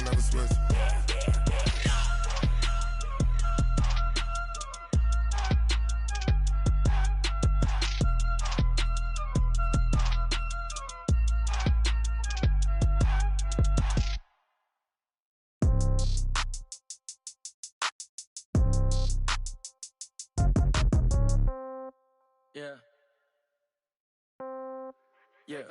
never switch. Yeah. Yeah.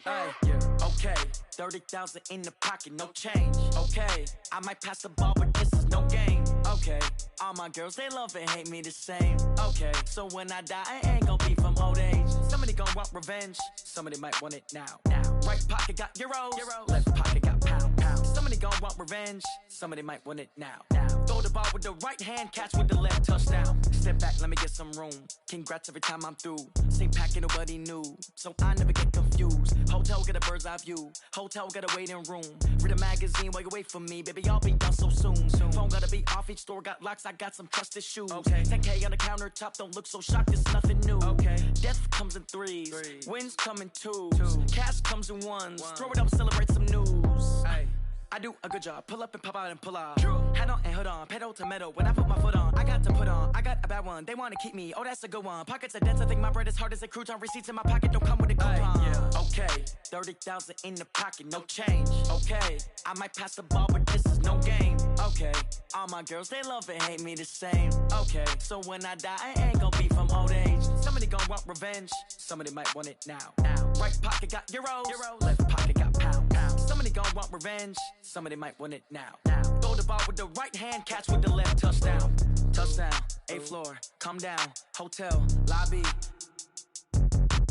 Ay, yeah. Okay. 30,000 in the pocket, no change. Okay. I might pass the ball, but this is no game. Okay. All my girls, they love and hate me the same. Okay. So when I die, I ain't gon' be from old age. Somebody gon' want revenge. Somebody might want it now. Right pocket got euros. Left pocket got pound. Somebody gon' want revenge. Somebody might want it now. Throw the ball with the right hand, catch with the left, touchdown. Step back, let me get some room. Congrats every time I'm through. Same packet, nobody knew, so I never get confused. Hotel get a bird's eye view. Hotel got a waiting room. Read a magazine while you wait for me, baby. I'll be done so soon. Phone gotta be off. Each store got locks. I got some trusted shoes. Okay. 10K on the countertop. Don't look so shocked. It's nothing new. Okay. Death comes in threes. Wins come in twos. Cash comes in ones. Throw it up, celebrate some news. Ay. I do a good job, pull up and pop out and pull out. Head on and hood on, pedal to metal. When I put my foot on, I got to put on. I got a bad one, they wanna keep me. Oh, that's a good one. Pockets are dense, I think my bread is hard as a crouton. Receipts in my pocket don't come with a coupon. Yeah. Okay, 30,000 in the pocket, no change. Okay, I might pass the ball, but this is no game. Okay, all my girls, they love and hate me the same. Okay, so when I die, I ain't gon' be from old age. Somebody gon' want revenge. Somebody might want it now. Right pocket got euros. Left pocket got pound. Somebody gon' want revenge. Somebody might want it now. Throw the ball with the right hand, catch with the left, touchdown. Touchdown, 8th floor, come down, hotel, lobby.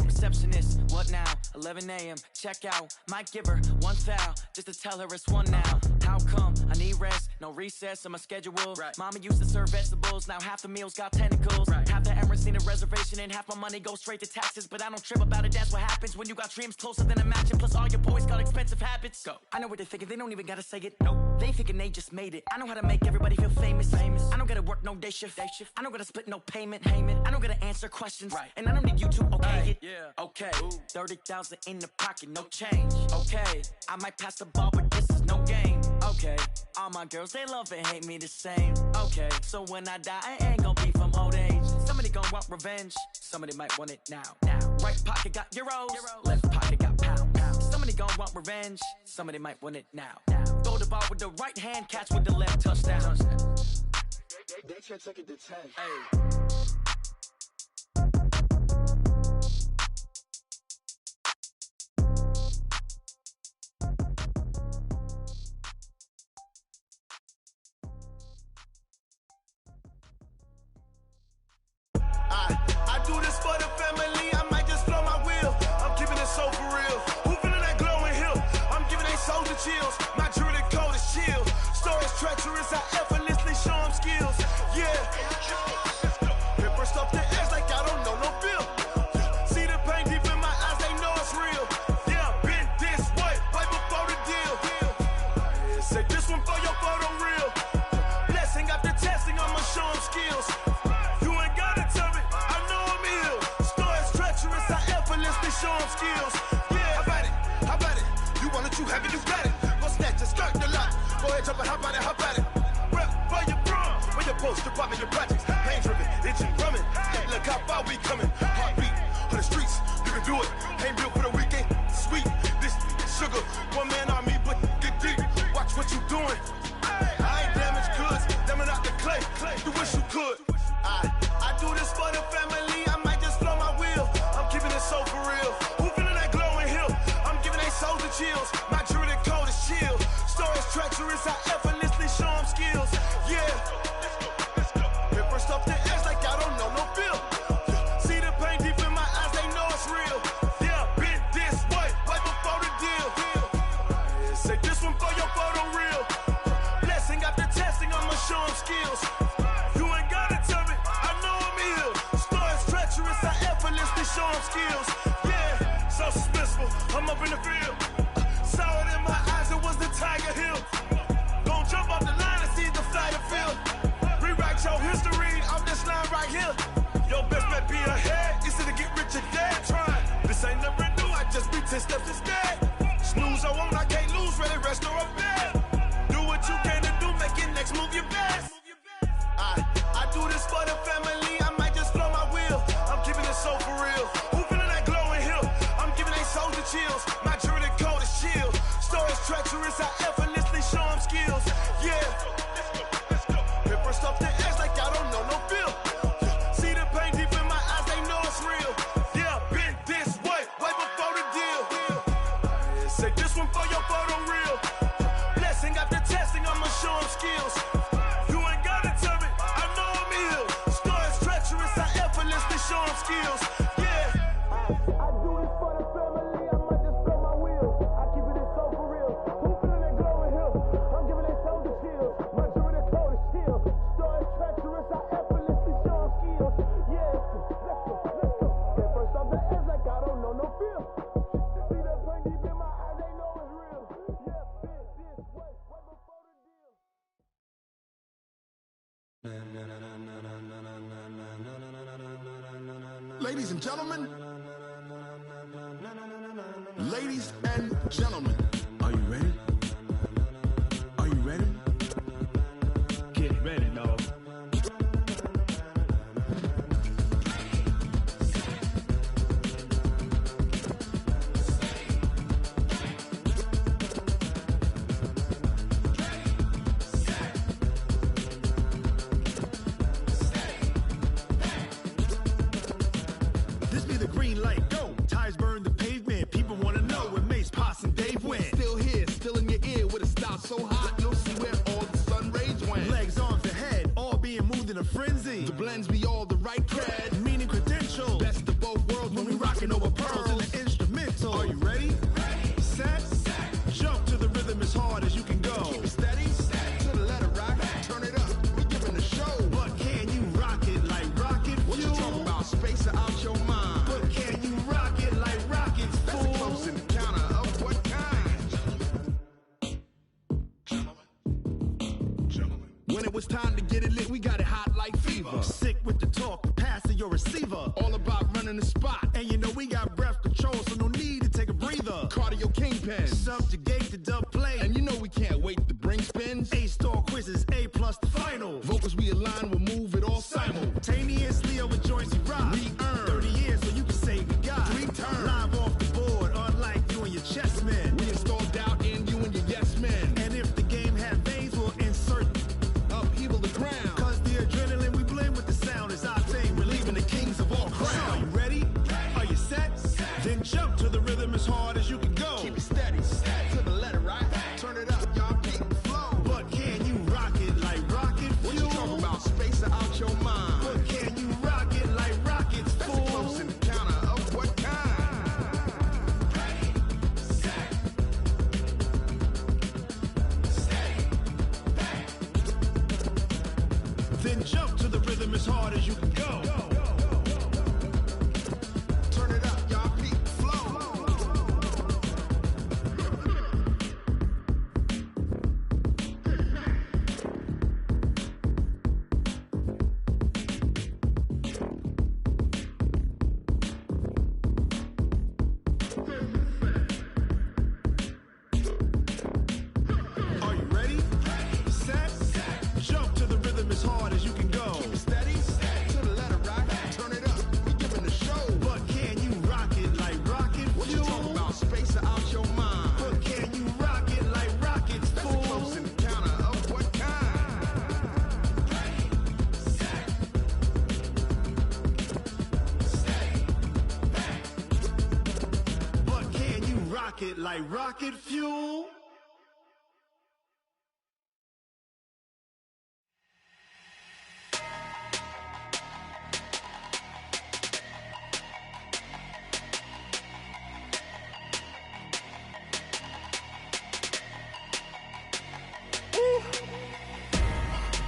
Receptionist, what now? 11 a.m., check out. Might give her one foul, just to tell her it's one now. How come? I need rest, no recess in my schedule. Right. Mama used to serve vegetables, now half the meals got tentacles. Right. Half the Emirates need a reservation and half my money goes straight to taxes. But I don't trip about it, that's what happens when you got dreams closer than a match. Plus all your boys got expensive habits. Go. I know what they're thinking, they don't even gotta say it. Nope. They thinking they just made it. I know how to make everybody feel famous. I don't gotta work no day shift. I don't gotta split no payment. I don't gotta answer questions. Right. And I don't need you to okay it. Yeah. Okay, 30,000 in the pocket, no change. Okay, I might pass the ball, but this is no game. Okay, all my girls, they love and hate me the same. Okay, so when I die, I ain't gon' be from old age. Somebody gon' want revenge. Somebody might want it now. Right pocket got euros. Left pocket got pound. Somebody gon' want revenge. Somebody might want it now. Throw the ball with the right hand, catch with the left, touchdown. They can't take it to 10. Hey. I do this for the family, I might just blow my wheel. I'm keeping it so for real. Who feeling that glowing hill? I'm giving they soldier chills. My jewelry cold is chill. Stories treacherous, I effortlessly show them skills. Yeah. Paper stuff the edge like I don't know no bill. See the pain deep in my eyes, they know it's real. Yeah, been this way, right before the deal. Say this one for your photo reel. Blessing after testing, I'ma show them skills. Show them skills. Yeah, how about it? How about it? You want it, you have it, you got it. Go snatch it, start the lot. Go ahead, jump it, how about it? How about it? Rep where you from? Where you post, you're popping your projects. Pain driven, itching, drumming. Look how far we coming. Heartbeat on the streets, you can do it. Ain't built for the weekend. Sweet, this sugar. One man army, but get deep. Watch what you doing. I ain't damaged goods, damn it out the clay. You wish you could. I do this for the family. I might just blow my wheel. I'm keeping it so for real. Who feeling that glowing hill? I'm giving they soldier chills. My jewelry cold is chill. Stories treacherous, I effortlessly show them skills. Yeah. Paper stuff the edge like I don't know no bill. See the pain deep in my eyes, they know it's real. Yeah, been this way, right before the deal. Say this one for your photo reel. Blessing after testing, I'ma show them skills. You ain't gotta tell me, I know I'm ill. Stories treacherous, I effortlessly show them skills. Yeah, so suspenseful, I'm up in the field. Saw it in my eyes, it was the Tiger Hill. Gon' jump off the line and see the flyer field. Rewrite your history off this line right here. Your best bet be ahead, it's to get rich or dead trying. This ain't never new, I just be 10 steps instead. Snooze, I won't, I can't lose, ready, rest or a bed. treacherous, I effortlessly show them skills. Yeah. Let's go. Hit first off the edge like I don't know no feel. See the pain deep in my eyes, they know it's real. Yeah, been this way before the deal. Say this one for your photo reel. Blessing after testing, I'ma show them skills. You ain't gotta tell me, I know I'm ill. Stories treacherous, I effortlessly show them skills. Yeah. I do this for the family, I might just blow my wheel. I keep it so for real. Who feeling that glowing hill? I'm giving it so the chills. My jewelry the coldest chill. Stories treacherous, I effortlessly show them skills. Yeah. Let's go. Get first off the edge like I don't know no feel. See that pain deep in my eyes, they know it's real. Yeah, been this way before the deal. Ladies and gentlemen, ladies and gentlemen, are you ready? Are you ready? Get ready, dog. This be the green light, go. Tires burn the pavement, people wanna know where Mace, Pops, and Dave went. Still here, still in your ear with a style so hot, you'll see where all the sun rays went. Legs, arms, and head, all being moved in a frenzy. The blends be all the right cred, meaning credentials. Best of both worlds when we rockin' over pearls in the instrumental. Are you ready? Set, jump to the rhythm as hard as you can go. Keep it steady, to the letter rock, turn it up, we giving the show. But can you rock it like rocket fuel? What you talking about, space or out your mind? But can you rock it like rockets, fool? That's a close encounter of what kind? Gentlemen. When it was time to get it lit, we got it hot like fever. Sick with the talk, passing your receiver. All about running the spot. And you know we got breath control, so no need to take a breather. Cardio kingpin, subjugate the dub play. And you know we can't wait to bring spins. A-star quizzes, A+ the final. Vocals we align, we'll move it all simultaneously over joints we rock. We earn 30 years, so you can say we got 3 turns. Live off the board, unlike you and your chess men. We install doubt in you and your yes men. And if the game had veins, we'll insert upheaval the ground. Cause the adrenaline we blend with the sound is our thing. We're leaving the kings of all crowns. So are you ready? Are you set? Then jump to the rhythm as hard as you can go. Keep it steady, to the letter right. Turn it up, y'all keep the flow. But can you rock it like rocket fuel? What you talking about, space or out your mind? But can you rock it like rockets, fool? That's a close encounter of what kind? Then jump to the rhythm as hard as you can go. Turn it up, y'all keep the flow. Are you ready? Set, jump to the rhythm as hard as you can go. Keep it steady, to the letter rock. Turn it up, we giving the show. But can you rock it like rocket fuel? What you talking about, space or out your mind? But can you rock it like rockets, fool? That's a close encounter of what kind? But can you rock it like rocket fuel?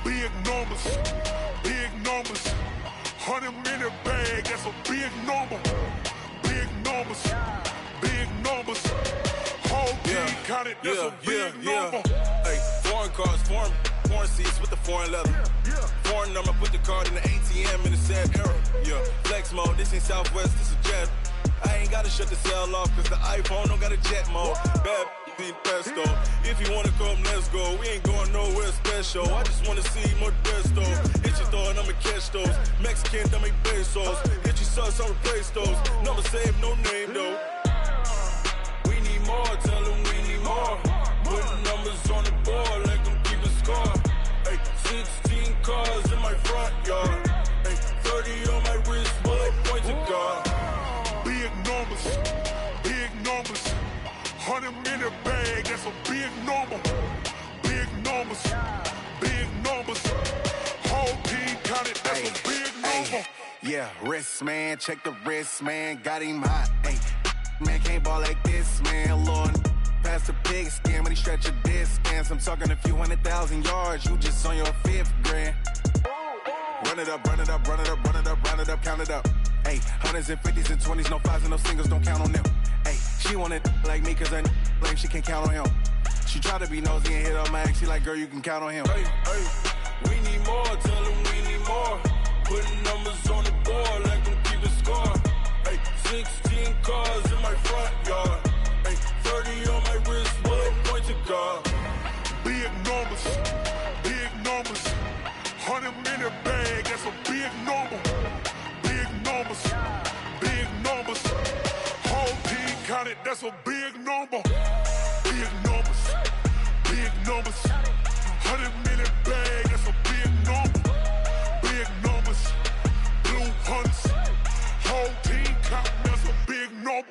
Big numbers, big numbers. 100-minute bag, that's a big number. Big numbers, big numbers. Whole team counted, that's a big number. Hey, foreign cars, foreign seats with the foreign leather. Foreign number, put the card in the ATM in the sad era. Yeah, flex mode, this ain't Southwest, this is jet. I ain't gotta shut the cell off, cause the iPhone don't got a jet mode. Bad beat pesto. If you wanna come, let's go. We ain't going nowhere special. I just wanna see more desto. Hit your throw and I'ma catch those. Mexican, I make pesos. Hit your sauce, I'll replace those. Number save, no name though. We need more, tell them we need more. bag, that's a big number. Big numbers, big numbers. Whole team counted, that's a big number. Yeah, wrist man, check the wrist man, got him hot. Ay, man can't ball like this, man. Lord, past the pig skin when he stretch a distance. I'm talking a few 100,000 yards, you just on your 5th grand. Run it up, run it up, run it up, run it up, run it up, count it up. Ay, hundreds and 50s and 20s, no 5s and no singles, don't count on them. Ay, she want it like me cause I blame, she can't count on him. She try to be nosy and hit up my ex, she like, girl, you can count on him. Hey, hey, we need more, tell them we need more. Putting numbers on the board, like them keep a score. Hey, 16 cars in my front yard. Hey, 30 on my wrist, bullet point to God. Big numbers, big numbers. 100-minute bag, that's a big number. Big numbers, big numbers. Whole team counted, that's a big number. Big numbers, big numbers. 100-minute bag, that's a big number. Big numbers, blue hunts. Whole team counting, that's a big number.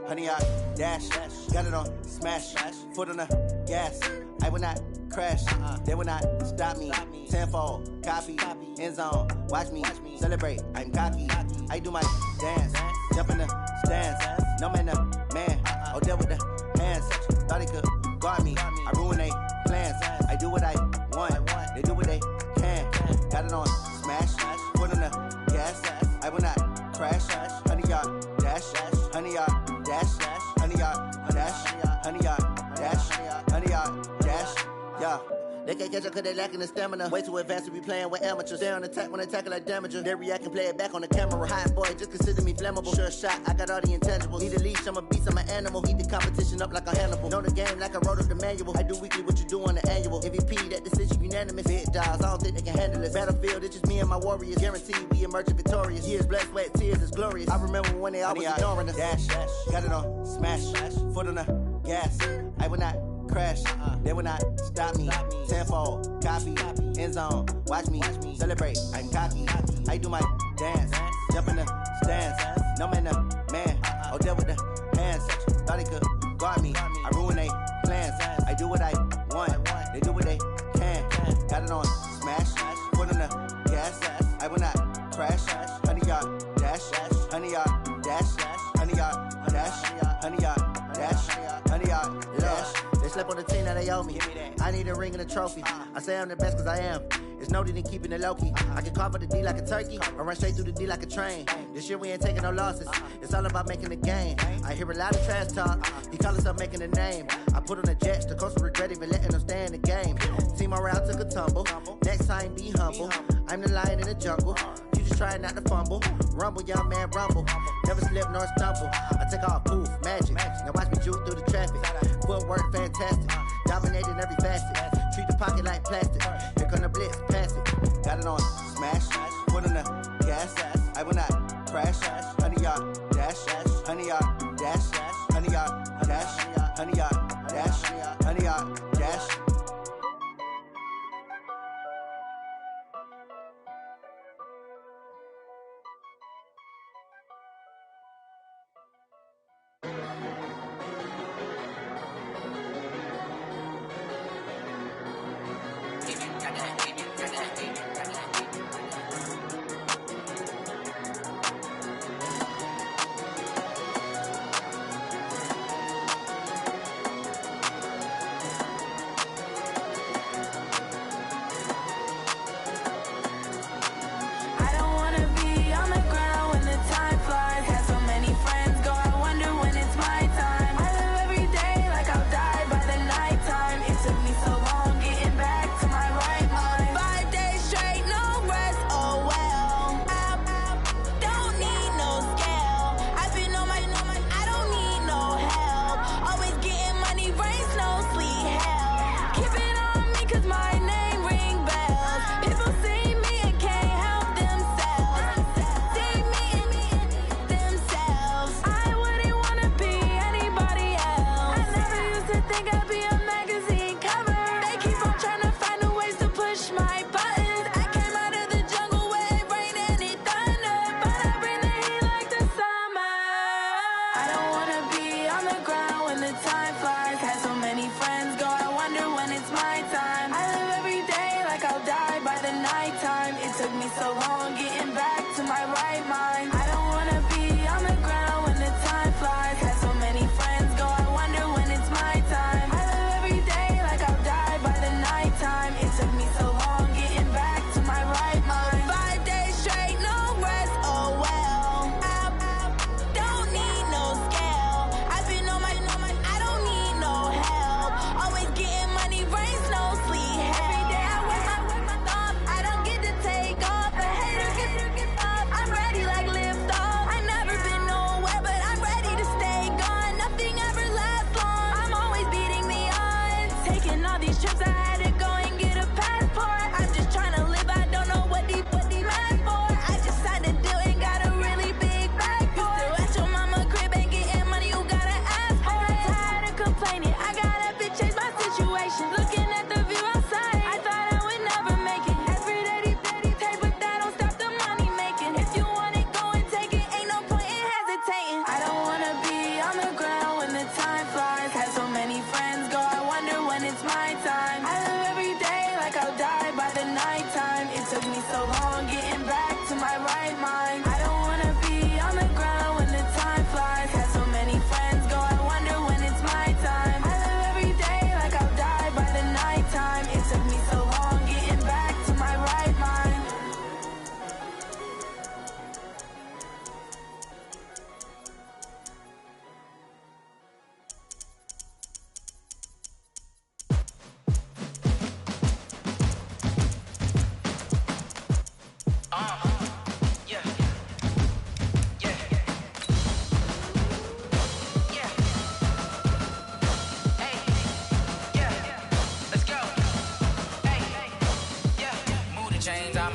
Honey, I dash, got it on smash, foot on the gas. I will not crash, they will not stop me. Tenfold, copy, end zone, watch me celebrate. I'm cocky, I do my dance, jump in the stands. No man, man, oh there with the hands. Thought he could guard me, I ruin they plans. I do what I want, they do what they can. Got it on smash, foot on the gas. I will not crash, honey, y'all dash, honey, y'all dash, honey, y'all dash, honey, y'all dash, honey, y'all dash, yeah. They can't catch up cause they lacking the stamina. Way too advanced to be playing with amateurs. They on attack when they tackle like damager. They react and play it back on the camera. Hot boy, just consider me flammable. Sure shot, I got all the intangibles. Need a leash, I'm a beast, I'm an animal. Heat the competition up like a Hannibal. Know the game like I wrote up the manual. I do weekly what you do on the annual. MVP, that decision unanimous. Big dogs, I don't think they can handle it. Battlefield, it's just me and my warriors. Guaranteed we emerge victorious. Years, blood, sweat, tears, it's glorious. I remember when they always ignoring us. Dash, got it on smash, foot on the gas. I will not crash, they will not stop me. Tenfold, copy, end zone, watch me celebrate. I'm cocky, I do my dance, jump in the stands. No man, man, oh there with the hands. Thought he could guard me, I ruin they plans. I do what I want, they do what they can. Got it on smash, foot on the gas. I will not crash, honey, y'all dash, honey, y'all dash, honey, y'all dash, honey, y'all dash, honey, y'all dash. They slept on the team that they owe me. I need a ring and a trophy. I say I'm the best cause I am. It's no need in keeping it low-key. I can carve up the D like a turkey or run straight through the D like a train. This year we ain't taking no losses. It's all about making the game. I hear a lot of trash talk. He call himself making a name. I put on the Jets. The coach will regret even letting them stay in the game. Team around took a tumble. Next time be humble. I'm the lion in the jungle. You just try not to fumble. Rumble, young man, rumble. Never slip nor stumble. I take off, poof, magic. Now watch me juke through the traffic. Footwork fantastic. Dominating every facet. Treat the pocket like plastic. Here come the blitz, pass it. Got it on smash. Foot on the gas. I will not crash. Honey, y'all dash. Honey, y'all dash. Honey, y'all dash. Honey, y'all dash. Honey, y'all dash.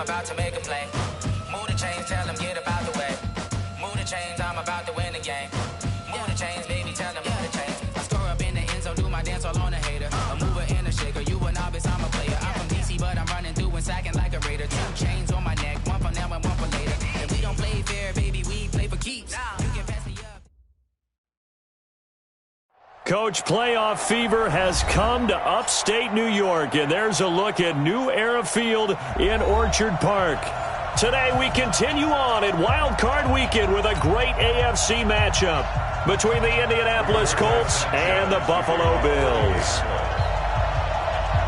about to make a play. Move the chains, tell them get about the way. Move the chains, I'm about to win the game. Move the chains, baby, tell them move the chains. I score up in the end zone, do my dance all on a hater. A mover and a shaker, you a novice, I'm a player. I'm from DC, but I'm running through and sacking like a raider. 2 chains on my neck, one for now and one for later. And we don't play fair, baby, we play for keeps. You can pass me up. Coach, playoff fever has come to upstate New York, and there's a look at New Era Field in Orchard Park. Today we continue on at Wild Card Weekend with a great AFC matchup between the Indianapolis Colts and the Buffalo Bills.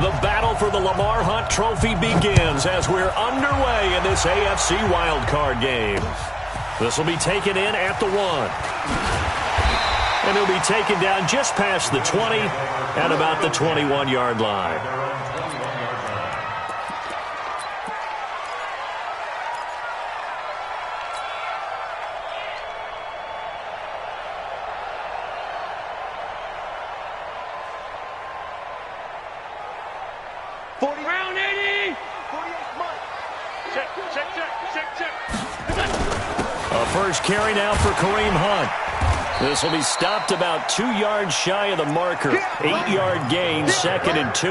The battle for the Lamar Hunt Trophy begins as we're underway in this AFC Wild Card game. This will be taken in at the 1. And he'll be taken down just past the 20 at about the 21-yard line. Round 80! 48 Mike. Check. A first carry now for Kareem Hunt. This will be stopped about 2 yards shy of the marker. 8-yard gain, 2nd and 2.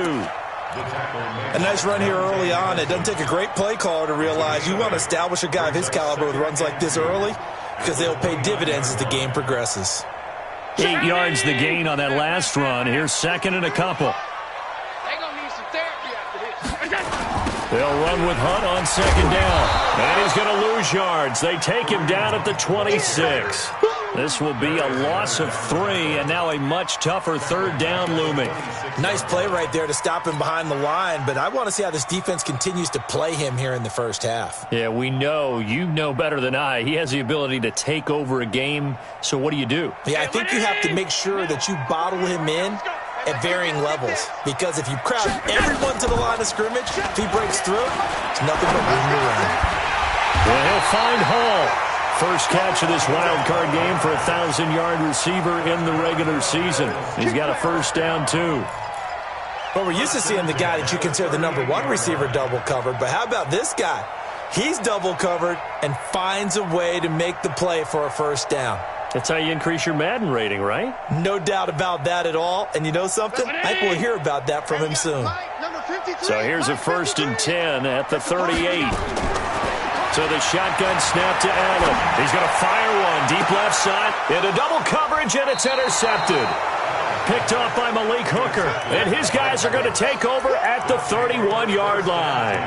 A nice run here early on. It doesn't take a great play caller to realize you want to establish a guy of his caliber with runs like this early because they'll pay dividends as the game progresses. 8 yards the gain on that last run. Here's 2nd and a couple. They're going to need some therapy after this. They'll run with Hunt on 2nd down. And he's going to lose yards. They take him down at the 26. This will be a loss of 3, and now a much tougher 3rd down looming. Nice play right there to stop him behind the line, but I want to see how this defense continues to play him here in the first half. Yeah, we know. You know better than I. He has the ability to take over a game, so what do you do? Yeah, I think you have to make sure that you bottle him in at varying levels, because if you crowd everyone to the line of scrimmage, if he breaks through, it's nothing but room to run. Well, he'll find Hall. First catch of this wild card game for a 1,000-yard receiver in the regular season. He's got a first down, too. Well, we're used to seeing the guy that you consider the number 1 receiver double covered, but how about this guy? He's double covered and finds a way to make the play for a first down. That's how you increase your Madden rating, right? No doubt about that at all. And you know something? I think we'll hear about that from him soon. So here's a 1st and 10 at the 38. So the shotgun snap to Allen. He's going to fire one deep left side into double coverage, and it's intercepted. Picked off by Malik Hooker. And his guys are going to take over at the 31-yard line.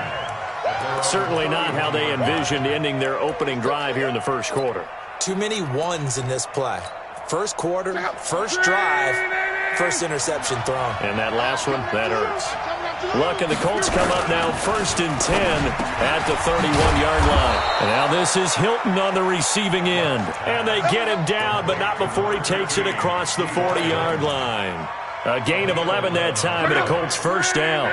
Certainly not how they envisioned ending their opening drive here in the first quarter. Too many ones in this play. First quarter, first drive, first interception thrown. And that last one, that hurts. Luck and the Colts come up now 1st and 10 at the 31-yard line. And now this is Hilton on the receiving end. And they get him down, but not before he takes it across the 40-yard line. A gain of 11 that time, and a Colts first down.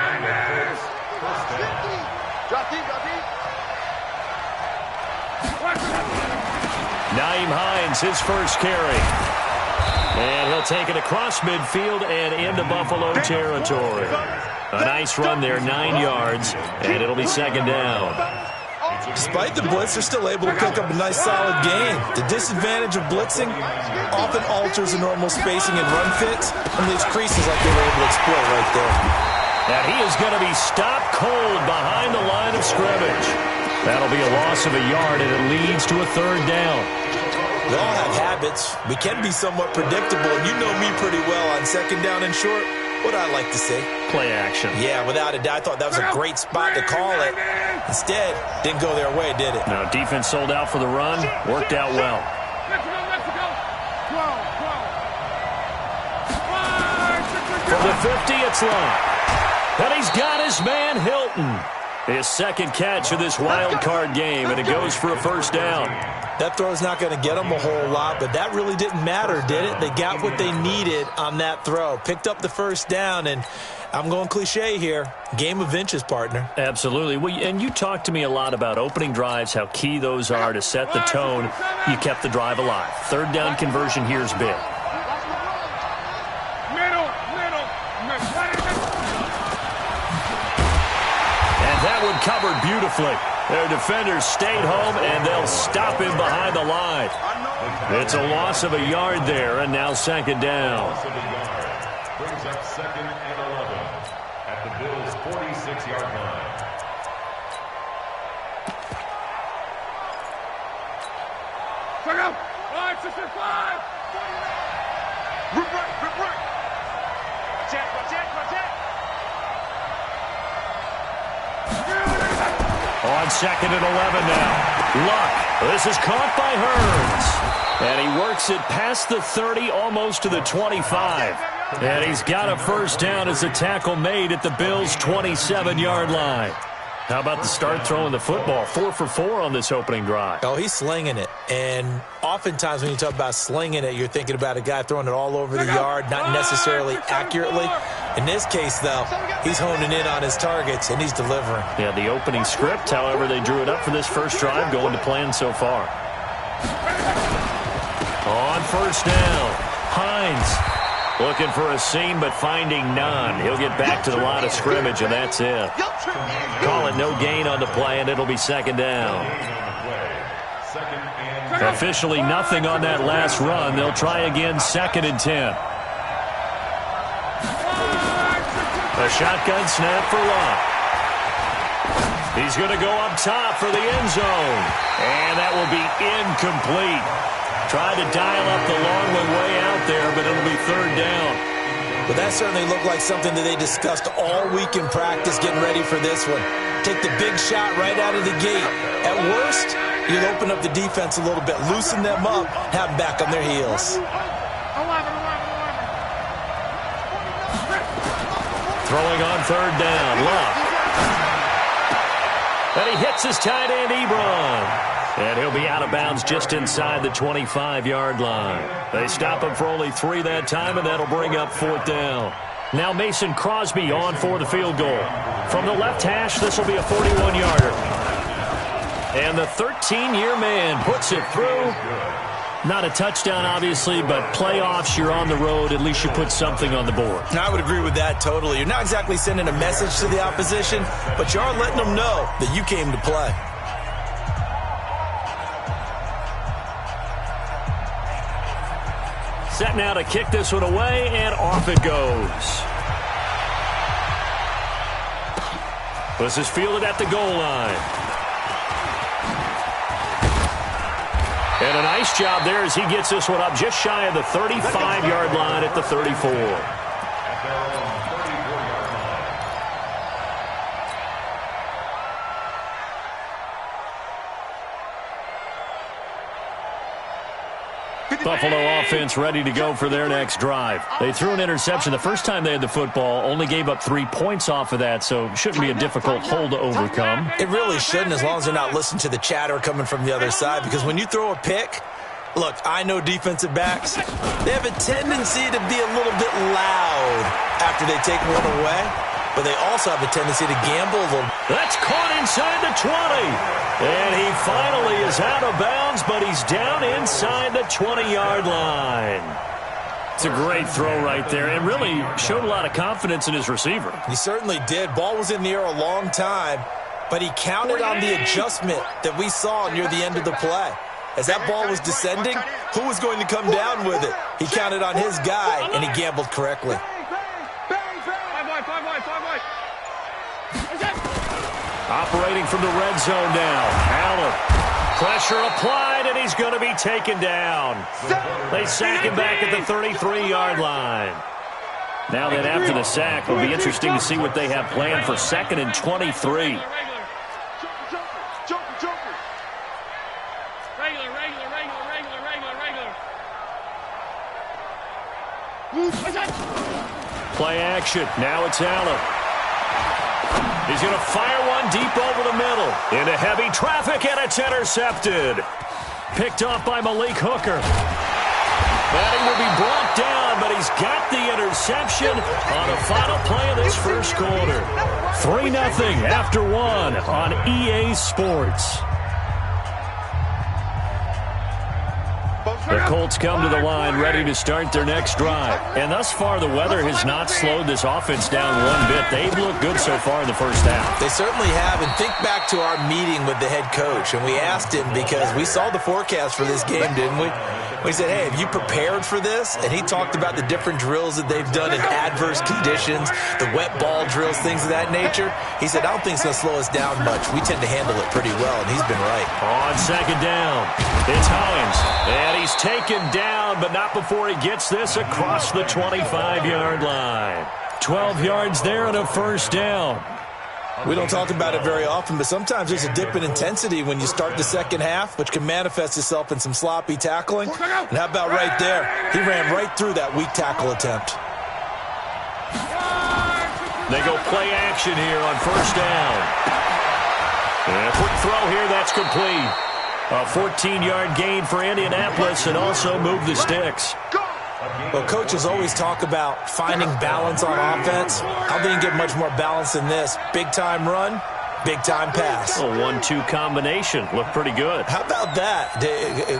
Nyheim Hines, his first carry. And he'll take it across midfield and into Buffalo territory. A nice run there, 9 yards, and it'll be 2nd down. Despite the blitz, they're still able to pick up a nice solid gain. The disadvantage of blitzing often alters the normal spacing and run fits and leaves creases like they were able to exploit right there. And he is going to be stopped cold behind the line of scrimmage. That'll be a loss of a yard, and it leads to a 3rd down. We all have habits. We can be somewhat predictable, and you know me pretty well on 2nd down and short. What I like to see. Play action. Yeah, without a doubt. I thought that was a great spot to call it. Instead, didn't go their way, did it? No, defense sold out for the run. Worked out well. From the 50, it's long. And he's got his man, Hilton. His 2nd catch of this wild card game, and it goes for a first down. That throw's not going to get them a whole lot, but that really didn't matter, did it? They got what they needed on that throw. Picked up the first down, and I'm going cliche here. Game of inches, partner. Absolutely. Well, and you talked to me a lot about opening drives, how key those are to set the tone. You kept the drive alive. 3rd down conversion here is big. And that one covered beautifully. Their defenders stayed home, and they'll stop him behind the line. It's a loss of a yard there, and now second down. Brings up 2nd and 11 at the Bills' 46-yard line. Check out. 5-6-5. Rip right. Check. On 2nd and 11 now. Luck. This is caught by Hearns. And he works it past the 30, almost to the 25. And he's got a first down as a tackle made at the Bills' 27-yard line. How about the start throwing the football? 4 for 4 on this opening drive. Oh, he's slinging it. And oftentimes when you talk about slinging it, you're thinking about a guy throwing it all over the yard, not necessarily accurately. In this case, though, he's honing in on his targets, and he's delivering. Yeah, the opening script, however, they drew it up for this first drive, going to plan so far. On first down, Hines looking for a seam, but finding none. He'll get back to the line of scrimmage, and that's it. Call it no gain on the play, and it'll be second down. Officially nothing on that last run. They'll try again, 2nd and 10. A shotgun snap for Luck. He's going to go up top for the end zone. And that will be incomplete. Tried to dial up the long one way out there, but it'll be third down. But that certainly looked like something that they discussed all week in practice getting ready for this one. Take the big shot right out of the gate. At worst, you'll open up the defense a little bit, loosen them up, have them back on their heels. Throwing on third down, Luck. And he hits his tight end, Ebron. And he'll be out of bounds just inside the 25-yard line. They stop him for only 3 that time, and that'll bring up 4th down. Now Mason Crosby on for the field goal. From the left hash, this will be a 41-yarder. And the 13-year man puts it through. Not a touchdown, obviously, but playoffs, you're on the road. At least you put something on the board. I would agree with that totally. You're not exactly sending a message to the opposition, but you are letting them know that you came to play. Set now to kick this one away, and off it goes. This is fielded at the goal line. And a nice job there as he gets this one up just shy of the 35-yard line at the 34. Buffalo offense ready to go for their next drive. They threw an interception the first time they had the football, only gave up 3 points off of that, so it shouldn't be a difficult hole to overcome. It really shouldn't, as long as they're not listening to the chatter coming from the other side, because when you throw a pick, look, I know defensive backs, they have a tendency to be a little bit loud after they take one away, but they also have a tendency to gamble a little. That's caught inside the 20. And he finally is out of bounds, but he's down inside the 20-yard line. It's a great throw right there, and really showed a lot of confidence in his receiver. He certainly did. Ball was in the air a long time, but he counted on the adjustment that we saw near the end of the play. As that ball was descending, who was going to come down with it? He counted on his guy, and he gambled correctly. Operating from the red zone now. Allen. Pressure applied, and he's going to be taken down. They sack him back at the 33-yard line. Now that after the sack, it'll be interesting to see what they have planned for 2nd and 23. Play action. Now it's Allen. He's going to fire one deep over the middle. Into heavy traffic, and it's intercepted. Picked off by Malik Hooker. And he will be brought down, but he's got the interception on the final play of this first quarter. 3-0 after 1 on EA Sports. The Colts come to the line ready to start their next drive. And thus far, the weather has not slowed this offense down one bit. They've looked good so far in the first half. They certainly have. And think back to our meeting with the head coach. And we asked him because we saw the forecast for this game, didn't we? We said, hey, have you prepared for this? And he talked about the different drills that they've done in adverse conditions, the wet ball drills, things of that nature. He said, I don't think it's going to slow us down much. We tend to handle it pretty well, and he's been right. On second down, it's Hines. And he's taken down, but not before he gets this across the 25-yard line. 12 yards there and a first down. We don't talk about it very often, but sometimes there's a dip in intensity when you start the second half, which can manifest itself in some sloppy tackling. And how about right there? He ran right through that weak tackle attempt. They go play action here on first down. And a quick throw here, that's complete. A 14-yard gain for Indianapolis and also move the sticks. Well, coaches always talk about finding balance on offense. How they can get much more balance than this? Big-time run, big-time pass. A 1-2 combination. Looked pretty good. How about that?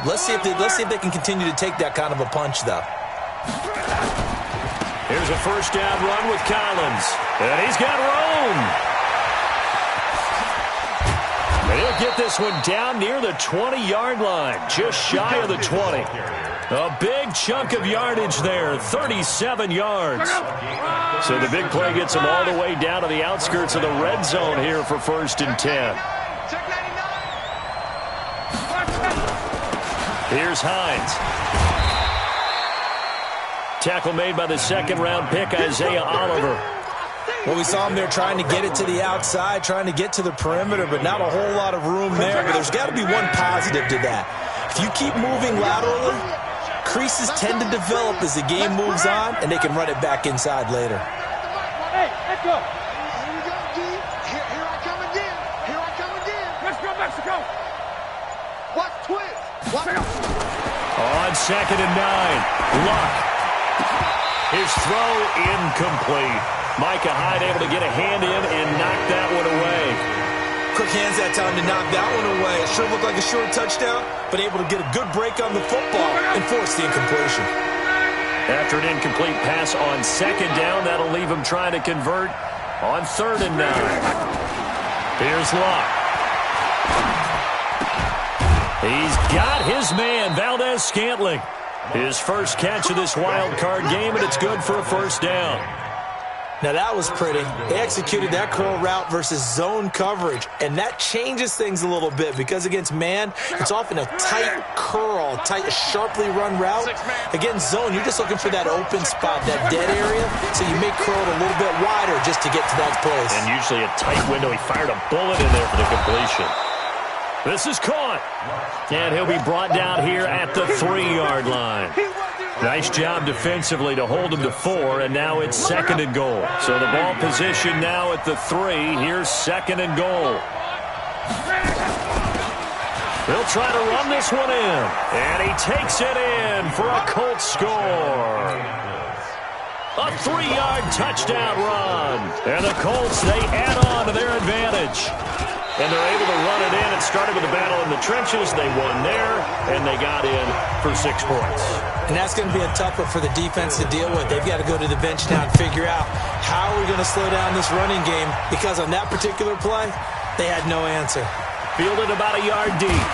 Let's see if they can continue to take that kind of a punch, though. Here's a first down run with Collins. And he's got room. And he'll get this one down near the 20-yard line, just shy of the 20. A big chunk of yardage there, 37 yards. So the big play gets him all the way down to the outskirts of the red zone here for 1st and 10. Here's Hines. Tackle made by the second-round pick, Isaiah Oliver. Well, we saw him there trying to get it to the outside, trying to get to the perimeter, but not a whole lot of room there. But there's got to be one positive to that. If you keep moving laterally, creases tend to develop as the game moves on, and they can run it back inside later. Hey, let's go. Here we go, G. Here I come again. Here I come again. Let's go, Mexico. Watch twist. Watch. On 2nd and 9, Luck. His throw incomplete. Micah Hyde able to get a hand in and knock that one away. Quick hands that time to knock that one away. It sure looked like a short touchdown, but able to get a good break on the football and force the incompletion. After an incomplete pass on 2nd down, that'll leave him trying to convert on 3rd and 9. Here's Luck. He's got his man, Valdez-Scantling. His first catch of this wild card game, and it's good for a first down. Now, that was pretty. They executed that curl route versus zone coverage, and that changes things a little bit because against man, it's often a tight curl, tight, sharply run route. Against zone, you're just looking for that open spot, that dead area, so you may curl it a little bit wider just to get to that place. And usually a tight window. He fired a bullet in there for the completion. This is caught, and he'll be brought down here at the 3-yard line. Nice job defensively to hold him to 4, and now it's 2nd and goal. So the ball position now at the 3. Here's 2nd and goal. He'll try to run this one in, and he takes it in for a Colts score. A 3-yard touchdown run, and the Colts, they add on to their advantage. And they're able to run it in. It started with a battle in the trenches. They won there, and they got in for 6 points. And that's going to be a tough one for the defense to deal with. They've got to go to the bench now and figure out how are we going to slow down this running game, because on that particular play, they had no answer. Fielded about a yard deep.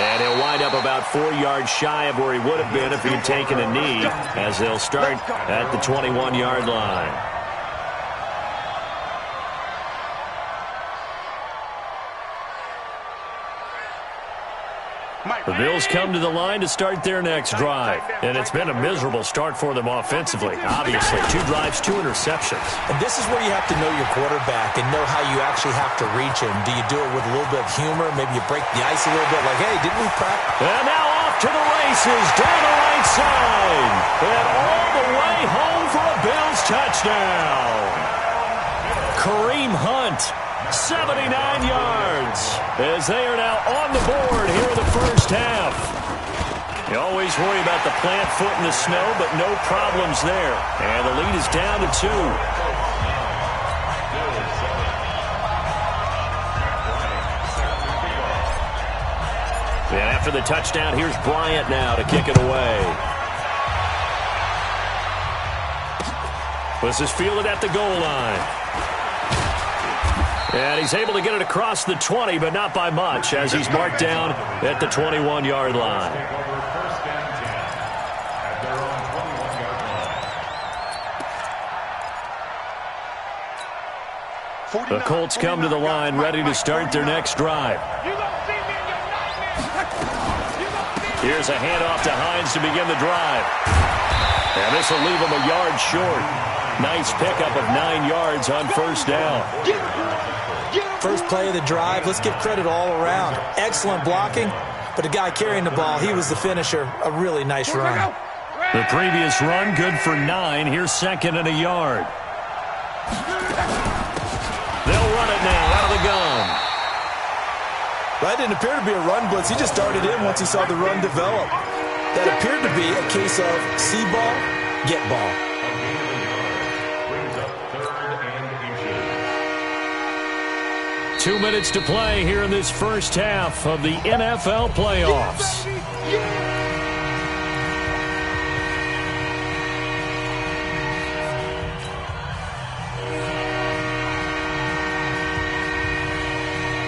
And he'll wind up about 4 yards shy of where he would have been if he'd taken a knee, as they'll start at the 21-yard line. The Bills come to the line to start their next drive. And it's been a miserable start for them offensively. Obviously, 2 drives, 2 interceptions. And this is where you have to know your quarterback and know how you actually have to reach him. Do you do it with a little bit of humor? Maybe you break the ice a little bit like, hey, didn't we practice? And now off to the races down the right side. And all the way home for a Bills touchdown. Kareem Hunt. 79 yards as they are now on the board here in the first half. You always worry about the plant foot in the snow, but no problems there. And the lead is down to 2. And After the touchdown, here's Bryant now to kick it away. This is fielded at the goal line. And he's able to get it across the 20, but not by much, as he's marked down at the 21-yard line. The Colts come to the line, ready to start their next drive. Here's a handoff to Hines to begin the drive. And this will leave him a yard short. Nice pickup of 9 yards on first down. First play of the drive, let's give credit all around. Excellent blocking, but the guy carrying the ball, he was the finisher. A really nice run. The previous run, good for 9. Here's second and a yard. They'll run it now out of the gun. That didn't appear to be a run blitz. He just started in once he saw the run develop. That appeared to be a case of see ball, get ball. 2 minutes to play here in this first half of the NFL playoffs.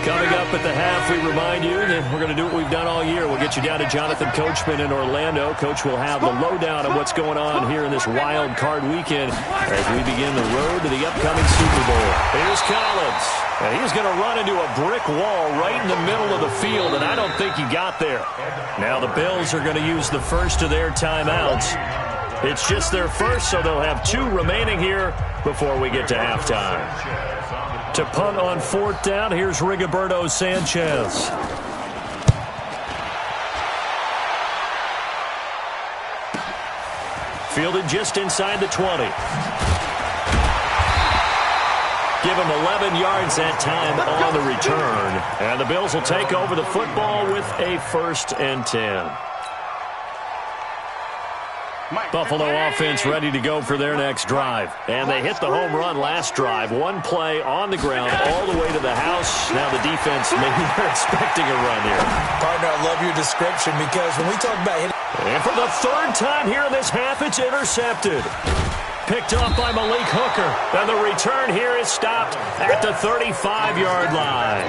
Coming up at the half, we remind you that we're going to do what we've done all year. We'll get you down to Jonathan Coachman in Orlando. Coach will have the lowdown on what's going on here in this wild card weekend as we begin the road to the upcoming Super Bowl. Here's Collins, and he's going to run into a brick wall right in the middle of the field, and I don't think he got there. Now the Bills are going to use the first of their timeouts. It's just their first, so they'll have 2 remaining here before we get to halftime. To punt on fourth down, here's Rigoberto Sanchez. Fielded just inside the 20. Give him 11 yards that time on the return. And the Bills will take over the football with a 1st and 10. Buffalo offense ready to go for their next drive. And they hit the home run last drive. 1 play on the ground all the way to the house. Now the defense, maybe they're expecting a run here. Partner, I love your description because when we talk about hitting... And for the 3rd time here in this half, it's intercepted. Picked off by Malik Hooker. And the return here is stopped at the 35-yard line.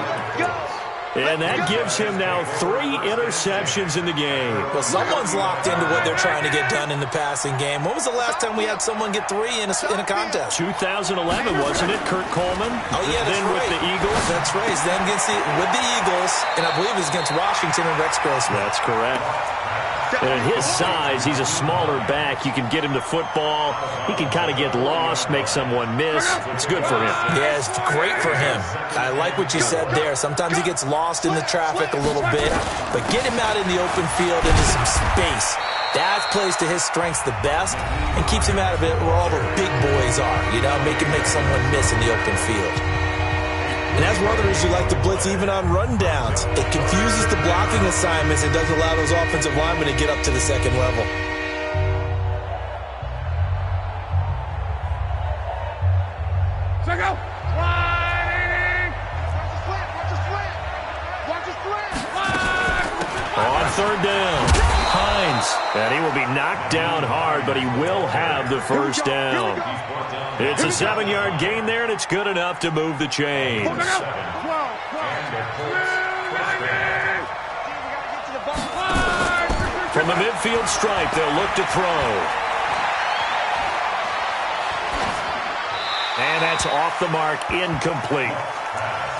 And that gives him now 3 interceptions in the game. Well, someone's locked into what they're trying to get done in the passing game. When was the last time we had someone get 3 in a contest? 2011, wasn't it? Kurt Coleman. Oh, yeah, that's then right. with the Eagles. That's right. Then with the Eagles, and I believe it was against Washington and Rex Grossman. That's correct. And at his size, he's a smaller back. You can get him to football. He can kind of get lost, make someone miss. It's good for him. Yeah, it's great for him. I like what you said there. Sometimes he gets lost in the traffic a little bit, but get him out in the open field into some space. That plays to his strengths the best and keeps him out of it where all the big boys are, make him make someone miss in the open field. And as runners, you like to blitz even on rundowns. It confuses the blocking assignments. It doesn't allow those offensive linemen to get up to the second level. Check out. On 3rd down, Hines. And he will be knocked down hard, but he will have the first down. It's a 7-yard gain there, and it's good enough to move the chains. From the midfield stripe, they'll look to throw. And that's off the mark, incomplete.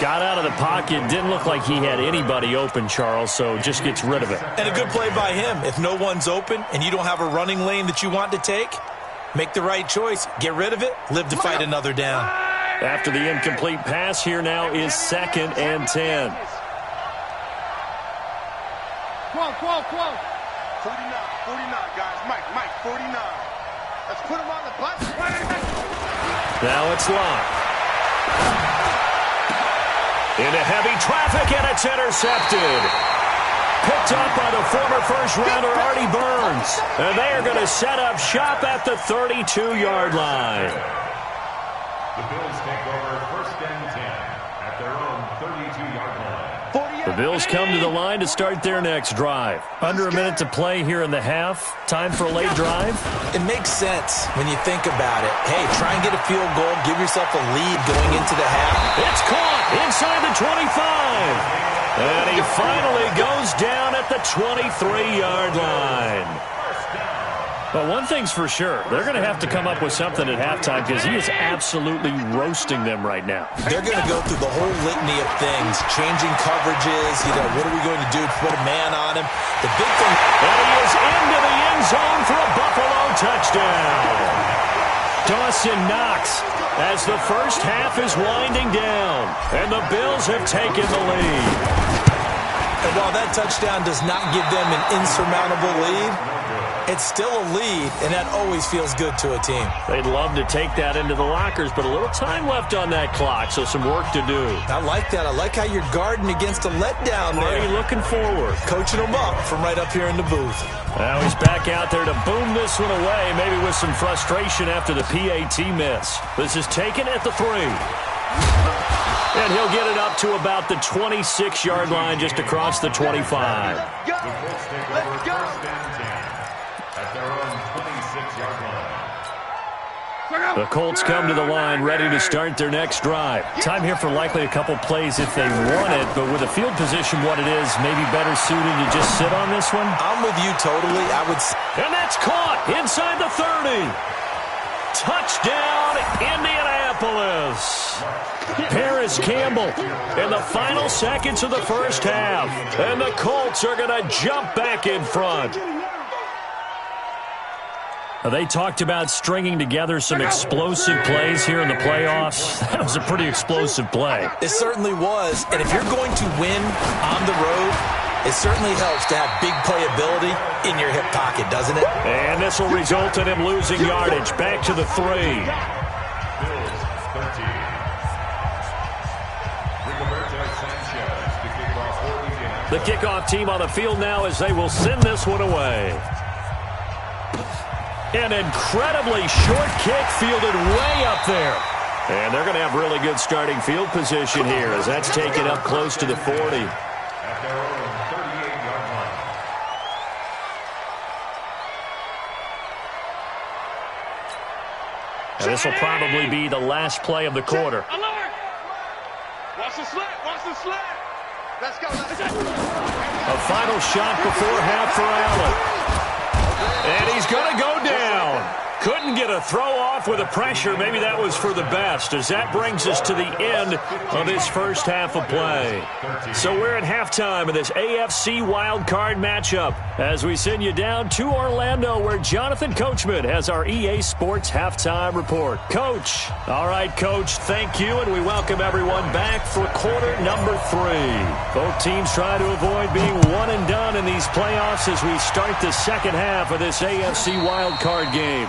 Got out of the pocket, didn't look like he had anybody open, Charles, so just gets rid of it. And a good play by him. If no one's open and you don't have a running lane that you want to take, make the right choice. Get rid of it. Live to fight another down. After the incomplete pass, here now is 2nd and 10. Come on. 49, guys. Mike, 49. Let's put him on the bus. Now it's locked. Into heavy traffic, and it's intercepted. Picked up by the former first-rounder Artie Burns. And they are going to set up shop at the 32-yard line. The Bills take over 1st and 10 at their own 32-yard line. The Bills come to the line to start their next drive. Under a minute to play here in the half. Time for a late drive. It makes sense when you think about it. Hey, try and get a field goal. Give yourself a lead going into the half. It's caught inside the 25. And he finally goes down at the 23-yard line. But one thing's for sure, they're going to have to come up with something at halftime because he is absolutely roasting them right now. They're going to go through the whole litany of things, changing coverages, what are we going to do to put a man on him? The big thing... And he is into the end zone for a Buffalo touchdown. Dawson Knox as the first half is winding down, and the Bills have taken the lead. And while that touchdown does not give them an insurmountable lead, it's still a lead, and that always feels good to a team. They'd love to take that into the lockers, but a little time left on that clock, so some work to do. I like that. I like how you're guarding against a letdown there. Already looking forward. Coaching them up from right up here in the booth. Now he's back out there to boom this one away, maybe with some frustration after the PAT miss. This is taken at the 3. And he'll get it up to about the 26-yard line just across the 25. Let's go. At their own 26-yard line. The Colts come to the line ready to start their next drive. Time here for likely a couple plays if they want it, but with the field position what it is, maybe better suited to just sit on this one? I'm with you totally. And that's caught inside the 30. Touchdown, Indianapolis. Paris Campbell in the final seconds of the first half. And the Colts are going to jump back in front. They talked about stringing together some explosive plays here in the playoffs. That was a pretty explosive play. It certainly was. And if you're going to win on the road, it certainly helps to have big playability in your hip pocket, doesn't it? And this will result in him losing yardage. Back to the 3. Bills 13. The kickoff team on the field now as they will send this one away. An incredibly short kick fielded way up there. And they're going to have really good starting field position here as that's taken up close to the 40. At their own 38-yard line. And this will probably be the last play of the quarter. Watch the slant. Watch the slant. Let's go. A final shot before half for Allen. And he's going to go down. Couldn't get a throw off with the pressure. Maybe that was for the best, as that brings us to the end of this first half of play. So we're at halftime of this AFC wildcard matchup as we send you down to Orlando, where Jonathan Coachman has our EA Sports halftime report. Coach. All right, Coach, thank you, and we welcome everyone back for quarter number 3. Both teams try to avoid being one and done in these playoffs as we start the second half of this AFC wildcard game.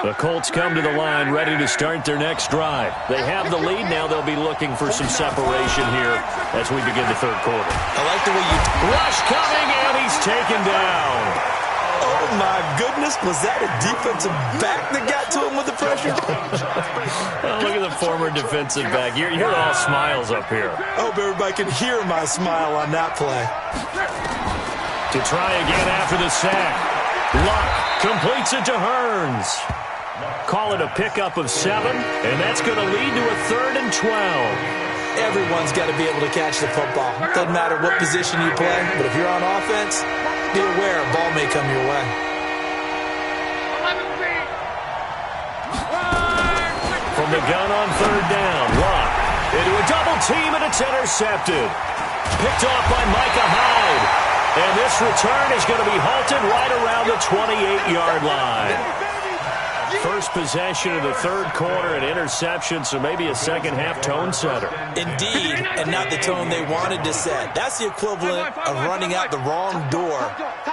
The Colts come to the line ready to start their next drive. They have the lead. Now they'll be looking for some separation here as we begin the third quarter. I like the way you... Rush coming, and he's taken down. Oh, my goodness. Was that a defensive back that got to him with the pressure? Oh, look at the former defensive back. You're all smiles up here. I hope everybody can hear my smile on that play. To try again after the sack. Luck completes it to Hearns. Call it a pickup of 7, and that's going to lead to a 3rd and 12. Everyone's got to be able to catch the football. Doesn't matter what position you play, but if you're on offense, be aware a ball may come your way. From the gun on 3rd down, Luck into a double team, and it's intercepted. Picked off by Micah Hyde. And this return is going to be halted right around the 28-yard line. First possession of the third quarter, an interception, so maybe a second-half tone setter. Indeed, and not the tone they wanted to set. That's the equivalent of running out the wrong door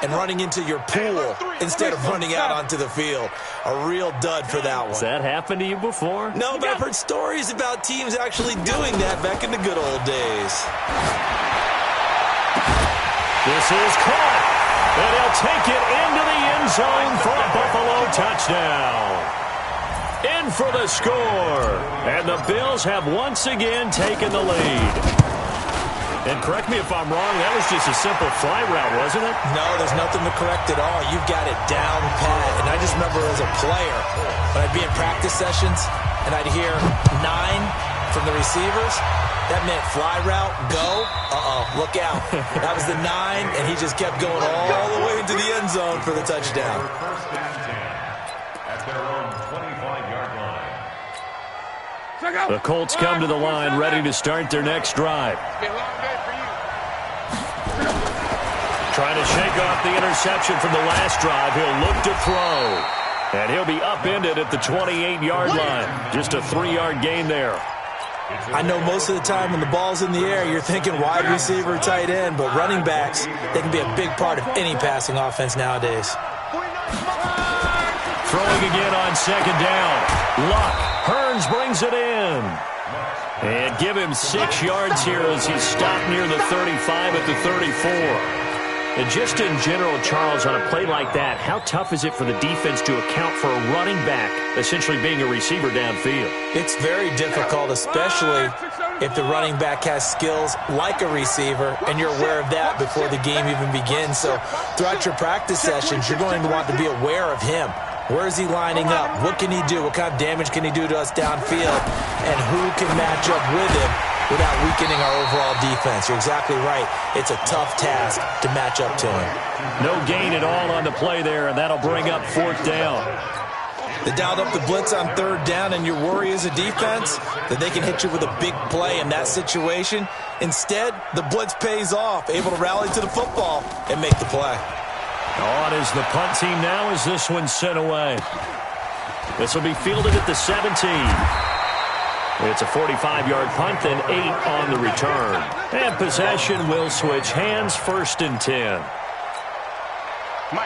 and running into your pool instead of running out onto the field. A real dud for that one. Has that happened to you before? No, but I've heard stories about teams actually doing that back in the good old days. This is caught. And he'll take it into the end zone for a Buffalo touchdown. In for the score. And the Bills have once again taken the lead. And correct me if I'm wrong, that was just a simple fly route, wasn't it? No, there's nothing to correct at all. You've got it down pat. And I just remember as a player, when I'd be in practice sessions and I'd hear 9 from the receivers, that meant fly route, go, look out. That was the 9, and he just kept going all the way into the end zone for the touchdown. First and 10 at their own 25-yard line. The Colts come to the line ready to start their next drive. Trying to shake off the interception from the last drive. He'll look to throw. And he'll be upended at the 28-yard line. Just a 3-yard gain there. I know most of the time when the ball's in the air, you're thinking wide receiver, tight end, but running backs, they can be a big part of any passing offense nowadays. Throwing again on second down. Luck. Hearns brings it in. And give him 6 yards here as he's stopped near the 35 at the 34. And just in general, Charles, on a play like that, how tough is it for the defense to account for a running back essentially being a receiver downfield? It's very difficult, especially if the running back has skills like a receiver, and you're aware of that before the game even begins. So throughout your practice sessions, you're going to want to be aware of him. Where is he lining up? What can he do? What kind of damage can he do to us downfield? And who can match up with him without weakening our overall defense? You're exactly right. It's a tough task to match up to him. No gain at all on the play there, and that'll bring up 4th down. They dialed up the blitz on 3rd down, and your worry as a defense that they can hit you with a big play in that situation. Instead, the blitz pays off, able to rally to the football and make the play. On is the punt team now as this one's sent away. This will be fielded at the 17. It's a 45-yard punt, then 8 on the return. And possession will switch hands, 1st and 10.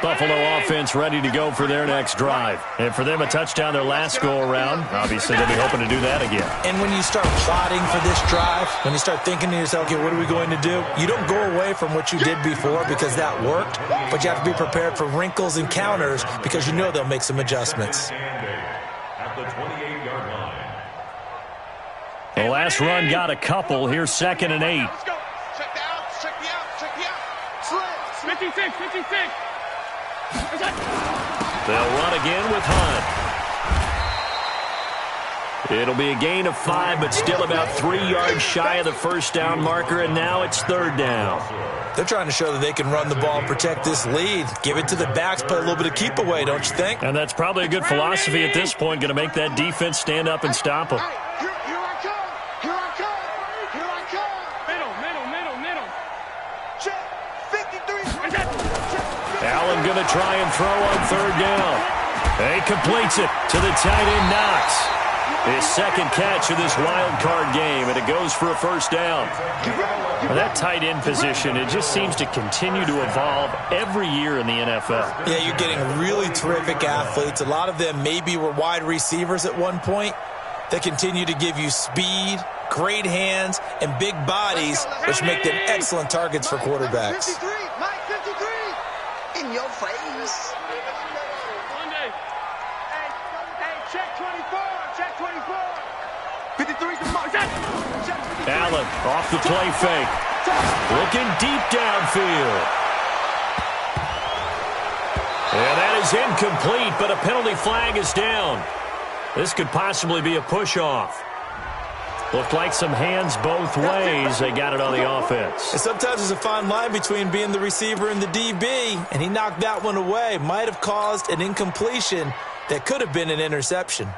Buffalo offense ready to go for their next drive. And for them, a touchdown their last go-around. Obviously, they'll be hoping to do that again. And when you start plotting for this drive, when you start thinking to yourself, okay, what are we going to do? You don't go away from what you did before because that worked, but you have to be prepared for wrinkles and counters because you know they'll make some adjustments. At the 28-yard line. The last run got a couple. Here's 2nd and 8. Let's go. Check the out. Check the out. Check the out. 56. They'll run again with Hunt. It'll be a gain of 5, but still about 3 yards shy of the 1st down marker, and now it's 3rd down. They're trying to show that they can run the ball and protect this lead. Give it to the backs, play a little bit of keep away, don't you think? And that's probably a good philosophy at this point, going to make that defense stand up and stop them. Here I come. Middle. Check. 53. Allen going to try and throw on 3rd down. He completes it to the tight end, Knox. His 2nd catch of this wild card game, and it goes for a 1st down. Well, that tight end position, it just seems to continue to evolve every year in the NFL. Yeah, you're getting really terrific athletes. A lot of them maybe were wide receivers at one point. They continue to give you speed, great hands, and big bodies, which make them excellent targets for quarterbacks. 53. Mike 53. In your face. Monday. Hey, check 24. Check 24. 53 to Mike. Allen off the play fake. Looking deep downfield. And that is incomplete, but a penalty flag is down. This could possibly be a push-off. Looked like some hands both ways. They got it on the offense. And sometimes there's a fine line between being the receiver and the DB, and he knocked that one away. Might have caused an incompletion that could have been an interception.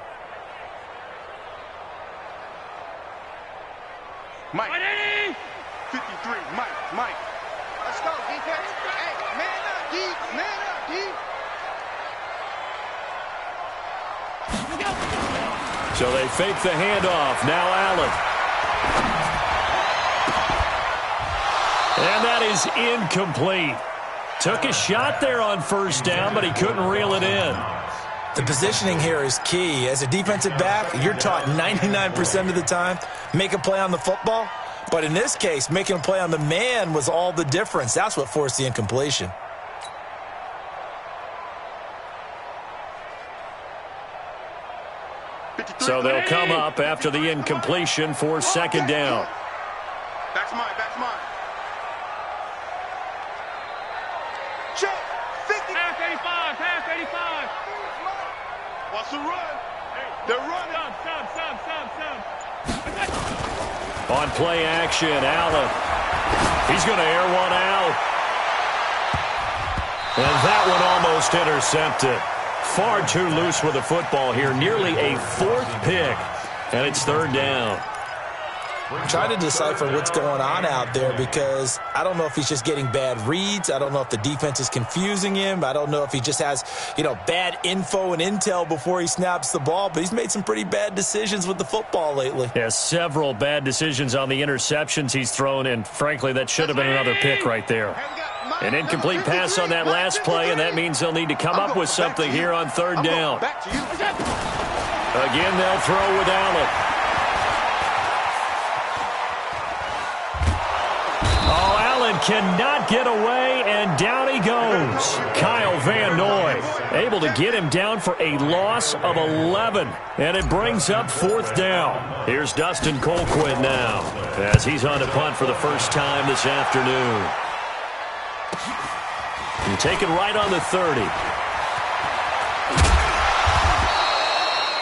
Mike. 53. Mike. Let's go, defense. Hey, man up, D. Man up, D. So they fake the handoff. Now Allen. And that is incomplete. Took a shot there on 1st down, but he couldn't reel it in. The positioning here is key. As a defensive back, you're taught 99% of the time, make a play on the football. But in this case, making a play on the man was all the difference. That's what forced the incompletion. So they'll come up after the incompletion for second down. Back's mine, back's mine. Check, 50. Pass 85, pass 85. What's the run? They're running. Sub. On play action, Allen. He's going to air one out. And that one almost intercepted. Far too loose with the football here. Nearly a fourth pick. And it's third down. I'm trying to decipher what's going on out there because I don't know if he's just getting bad reads. I don't know if the defense is confusing him. I don't know if he just has, bad info and intel before he snaps the ball. But he's made some pretty bad decisions with the football lately. Yeah, several bad decisions on the interceptions he's thrown, and frankly, that should have been another pick right there. An incomplete pass on that last play, and that means they'll need to come up with something here on third down. Again, they'll throw with Allen. Cannot get away, and down he goes. Kyle Van Noy able to get him down for a loss of 11, and it brings up fourth down. Here's Dustin Colquitt now as he's on to punt for the first time this afternoon. And take it right on the 30.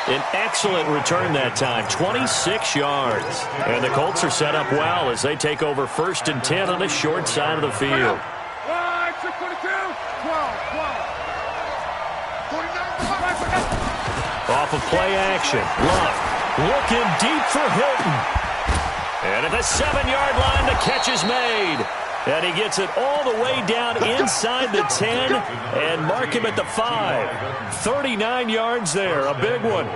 An excellent return that time, 26 yards. And the Colts are set up well as they take over 1st and 10 on the short side of the field. Off of play action, Love looking deep for Hilton. And at the 7-yard line, the catch is made. And he gets it all the way down inside the 10 and mark him at the 5. 39 yards there, a big one. On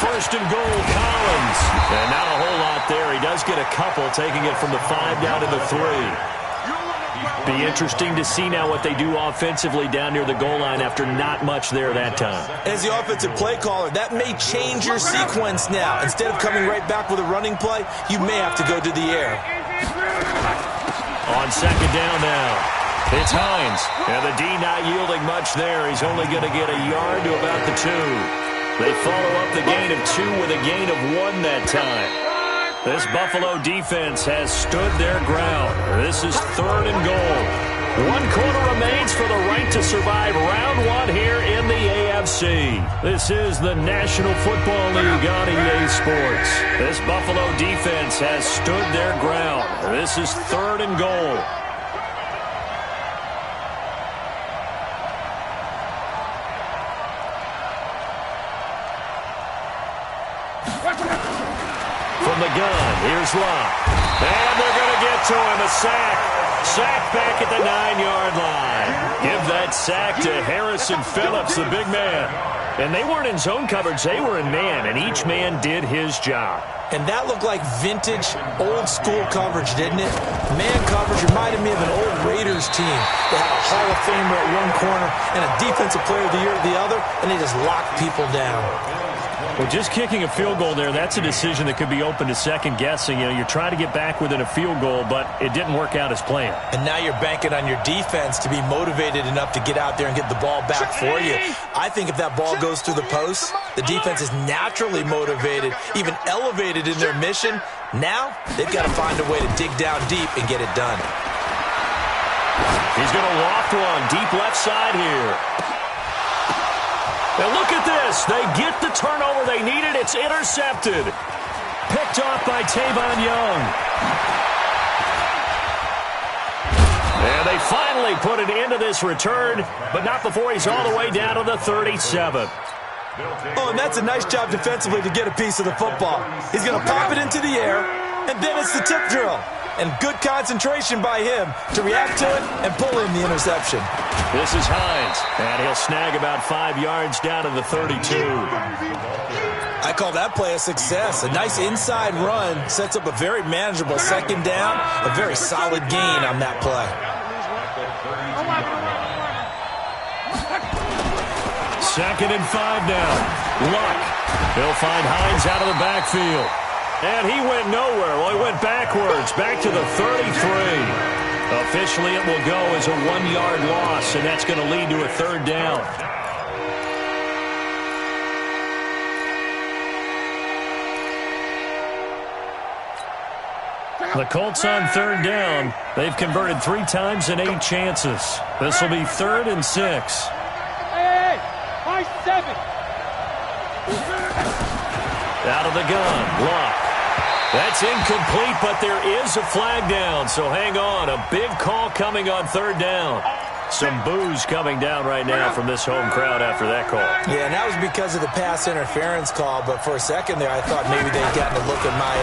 1st and goal, Collins. And not a whole lot there. He does get a couple, taking it from the 5 down to the 3. Be interesting to see now what they do offensively down near the goal line after not much there that time. As the offensive play caller, that may change your sequence now. Instead of coming right back with a running play, you may have to go to the air. On second down now, it's Hines. And the D not yielding much there. He's only going to get a yard to about the 2. They follow up the gain of 2 with a gain of 1 that time. This Buffalo defense has stood their ground. This is 3rd and goal. 1 quarter remains for the right to survive round 1 here in the AFC. This is the National Football League on EA Sports. This Buffalo defense has stood their ground. This is 3rd and goal. From the gun, here's Love. And they're going to get to him, a sack. Sack back at the 9-yard line. Give that sack to Harrison Phillips, the big man. And they weren't in zone coverage, they were in man, and each man did his job. And that looked like vintage, old-school coverage, didn't it? Man coverage reminded me of an old Raiders team. They had a Hall of Famer at one corner and a Defensive Player of the Year at the other, and they just locked people down. Well, just kicking a field goal there, that's a decision that could be open to second-guessing. You're trying to get back within a field goal, but it didn't work out as planned. And now you're banking on your defense to be motivated enough to get out there and get the ball back for you. I think if that ball goes through the post, the defense is naturally motivated, even elevated in their mission. Now they've got to find a way to dig down deep and get it done. He's going to loft one deep left side here. And look at this. They get the turnover they needed. It's intercepted. Picked off by Tavon Young. And they finally put an end to this return, but not before he's all the way down to the 37. Oh, and that's a nice job defensively to get a piece of the football. He's going to pop it into the air, and then it's the tip drill. And good concentration by him to react to it and pull in the interception. This is Hines, and he'll snag about 5 yards down to the 32. I call that play a success. A nice inside run sets up a very manageable second down, a very solid gain on that play. Second and 5 now. Luck. He'll find Hines out of the backfield. And he went nowhere. Well, he went backwards, back to the 33. Officially, it will go as a 1-yard loss, and that's going to lead to a third down. The Colts on third down. They've converted 3 times in 8 chances. This will be 3rd and 6. Hey, 7. Out of the gun, Luck. That's incomplete, but there is a flag down, so hang on. A big call coming on third down. Some boos coming down right now from this home crowd after that call. Yeah, and that was because of the pass interference call, but for a second there I thought maybe they'd gotten a look at my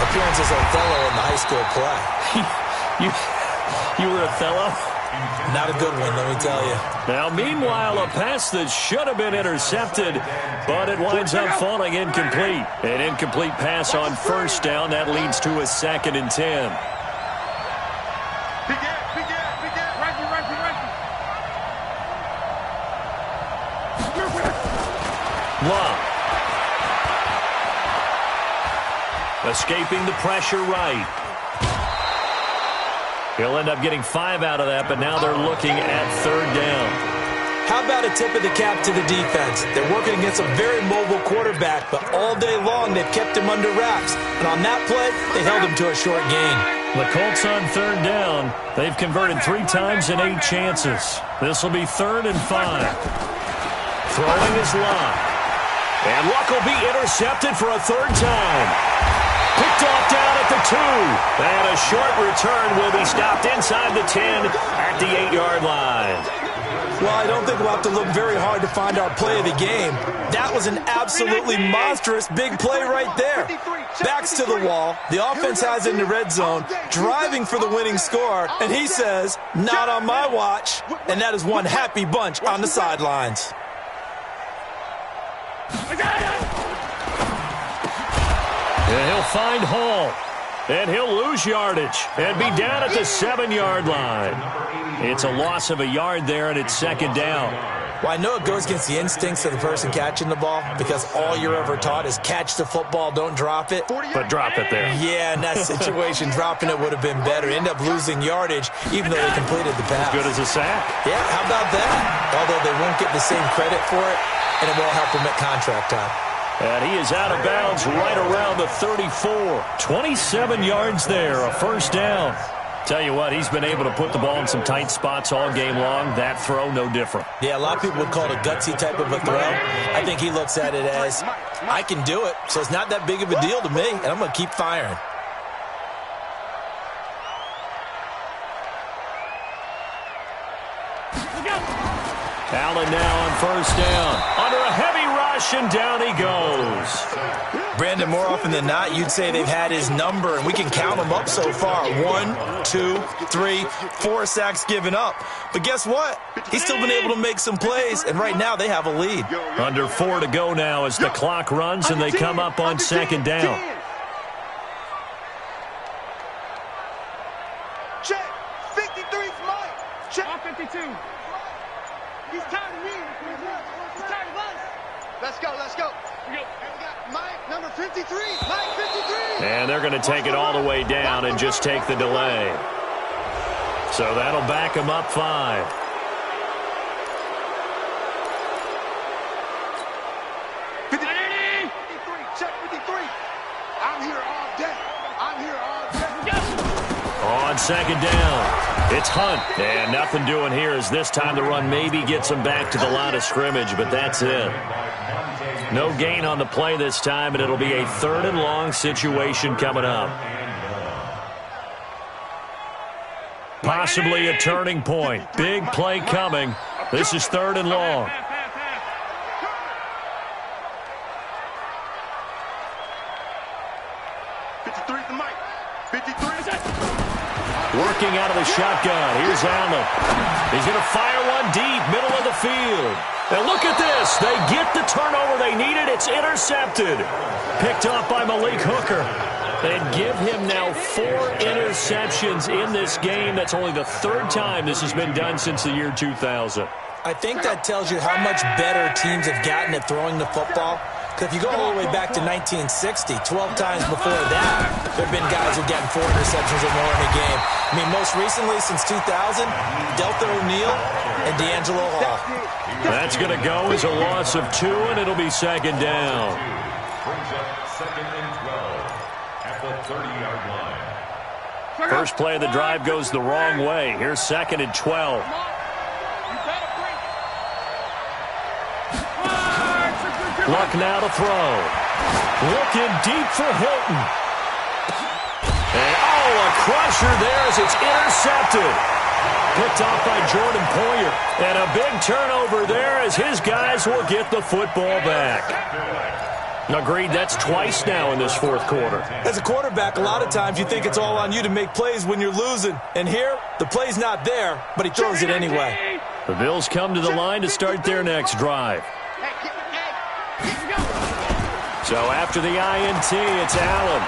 appearance as Othello in the high school play. You were Othello? Not a good one, let me tell you. Now, meanwhile, a pass that should have been intercepted, but it winds up falling incomplete. An incomplete pass on first down. That leads to a 2nd and 10. Love. Escaping the pressure right. He'll end up getting 5 out of that, but now they're looking at third down. How about a tip of the cap to the defense? They're working against a very mobile quarterback, but all day long they've kept him under wraps. And on that play, they held him to a short gain. The Colts on third down. They've converted 3 times in 8 chances. This will be 3rd and 5. Throwing is Luck. And Luck will be intercepted for a 3rd time. Picked off down at the 2. And a short return will be stopped inside the 10 at the 8-yard line. Well, I don't think we'll have to look very hard to find our play of the game. That was an absolutely monstrous big play right there. Backs to the wall. The offense has it in the red zone, driving for the winning score. And he says, not on my watch. And that is one happy bunch on the sidelines. And he'll find Hall. And he'll lose yardage and be down at the 7-yard line. It's a loss of a yard there, and it's 2nd down. Well, I know it goes against the instincts of the person catching the ball because all you're ever taught is catch the football, don't drop it. But drop it there. Yeah, in that situation, dropping it would have been better. End up losing yardage, even though they completed the pass. As good as a sack. Yeah, how about that? Although they won't get the same credit for it, and it won't help them at contract time. And he is out of bounds right around the 34. 27 yards there, a 1st down. Tell you what, he's been able to put the ball in some tight spots all game long. That throw, no different. Yeah, a lot of people would call it a gutsy type of a throw. I think he looks at it as, I can do it, so it's not that big of a deal to me, and I'm going to keep firing. Allen now on 1st down. Under a heavy rush, and down he goes. Brandon, more often than not, you'd say they've had his number, and we can count them up so far. 1, 2, 3, 4 sacks given up. But guess what? He's still been able to make some plays, and right now they have a lead. Under 4 to go now as the clock runs, and they come up on 2nd down. Check. 53's Mike. Check. 52. He's tired of me. He's tired of us. Let's go. Let's go. We got Mike, number 53. Mike, 53. And they're going to take it all the way down and just take the delay. So that'll back him up 5. Check 53. I'm here all day. I'm here all day. On 2nd down, it's Hunt. And nothing doing here as this time the run maybe gets him back to the line of scrimmage, but that's it. No gain on the play this time, and it'll be a 3rd and long situation coming up. Possibly a turning point. Big play coming. This is 3rd and long. Working out of the shotgun. Here's Allen. He's going to fire one deep, middle of the field. And look at this. They get the turnover they needed. It's intercepted. Picked off by Malik Hooker. And give him now 4 interceptions in this game. That's only the 3rd time this has been done since the year 2000. I think that tells you how much better teams have gotten at throwing the football. If you go all the way back to 1960, 12 times before that, there have been guys who get 4 interceptions or more in a game. I mean, most recently, since 2000, Delta O'Neal and D'Angelo Hall. That's going to go as a loss of 2, and it'll be second down. Brings up 2nd and 12 at the 30-yard line. First play of the drive goes the wrong way. Here's 2nd and 12. Luck now to throw. Looking deep for Hilton. And a crusher there as it's intercepted. Picked off by Jordan Poyer. And a big turnover there as his guys will get the football back. Agreed, that's twice now in this fourth quarter. As a quarterback, a lot of times you think it's all on you to make plays when you're losing. And here, the play's not there, but he throws it anyway. The Bills come to the line to start their next drive. So after the INT, it's Allen.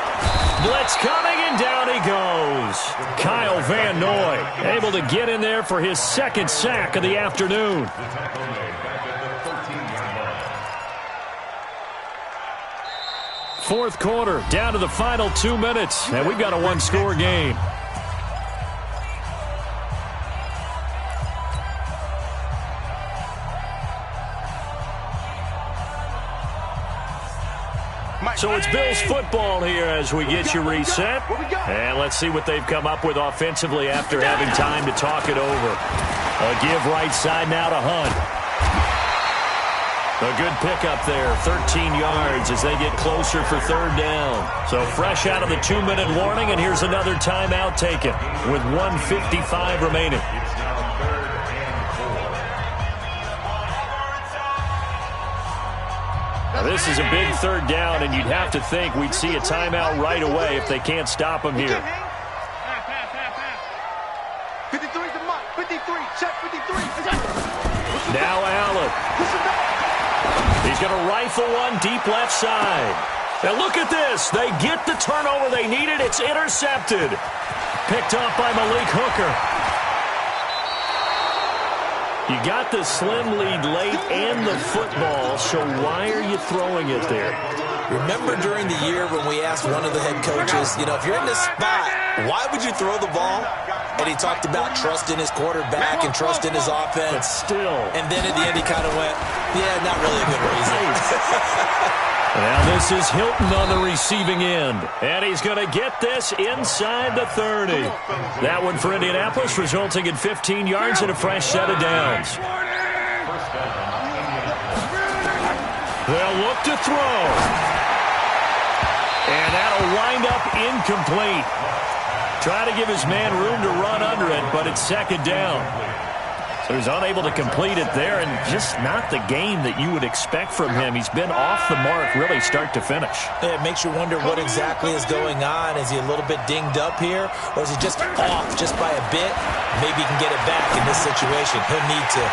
Blitz coming, and down he goes. Kyle Van Noy able to get in there for his second sack of the afternoon. Fourth quarter, down to the final 2 minutes, and we've got a one-score game. So it's Bills football here as we get you reset. And let's see what they've come up with offensively after having time to talk it over. A give right side now to Hunt. A good pickup there, 13 yards as they get closer for third down. So fresh out of the 2-minute warning, and here's another timeout taken with 1:55 remaining. Now, this is a big third down, and you'd have to think we'd see a timeout right away if they can't stop him here. 53 to Mike. 53. Check 53. Now Allen. He's going to rifle one deep left side. Now look at this. They get the turnover they needed. It's intercepted. Picked off by Malik Hooker. You got the slim lead late and the football, so why are you throwing it there? Remember during the year when we asked one of the head coaches, if you're in this spot, why would you throw the ball? And he talked about trust in his quarterback and trust in his offense. But still. And then at the end he kind of went, yeah, not really a good reason. Now this is Hilton on the receiving end. And he's going to get this inside the 30. That one for Indianapolis, resulting in 15 yards and a fresh set of downs. They'll look to throw. And that'll wind up incomplete. Try to give his man room to run under it, but it's second down. So he's unable to complete it there, and just not the game that you would expect from him. He's been off the mark really start to finish. Yeah, it makes you wonder what exactly is going on. Is he a little bit dinged up here, or is he just off just by a bit? Maybe he can get it back in this situation. He'll need to.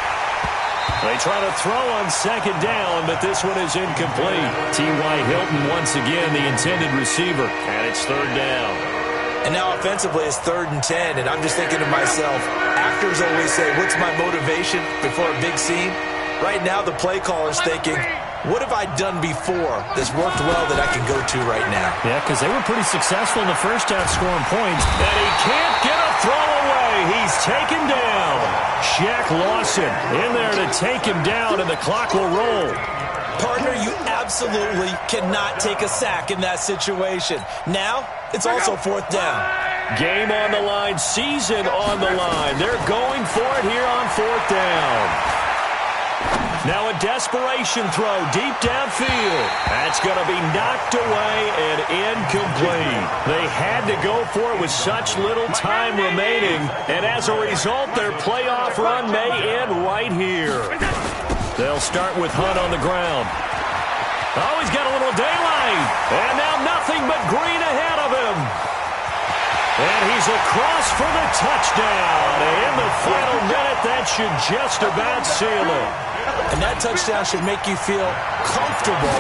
They try to throw on second down, but this one is incomplete. T.Y. Hilton once again the intended receiver, and it's third down. And now offensively it's 3rd and 10, and I'm just thinking to myself, actors always say, what's my motivation before a big scene? Right now the play caller's thinking, what have I done before that's worked well that I can go to right now? Yeah, because they were pretty successful in the first half scoring points. And he can't get a throw away. He's taken down. Shaq Lawson in there to take him down, and the clock will roll. Partner, you absolutely cannot take a sack in that situation. Now, it's also 4th down. Game on the line, season on the line. They're going for it here on 4th down. Now a desperation throw deep downfield. That's going to be knocked away and incomplete. They had to go for it with such little time remaining, and as a result, their playoff run may end right here. They'll start with Hunt on the ground. Oh, he's got a little daylight. And now nothing but green ahead of him. And he's across for the touchdown. In the final minute, that should just about seal it. And that touchdown should make you feel comfortable.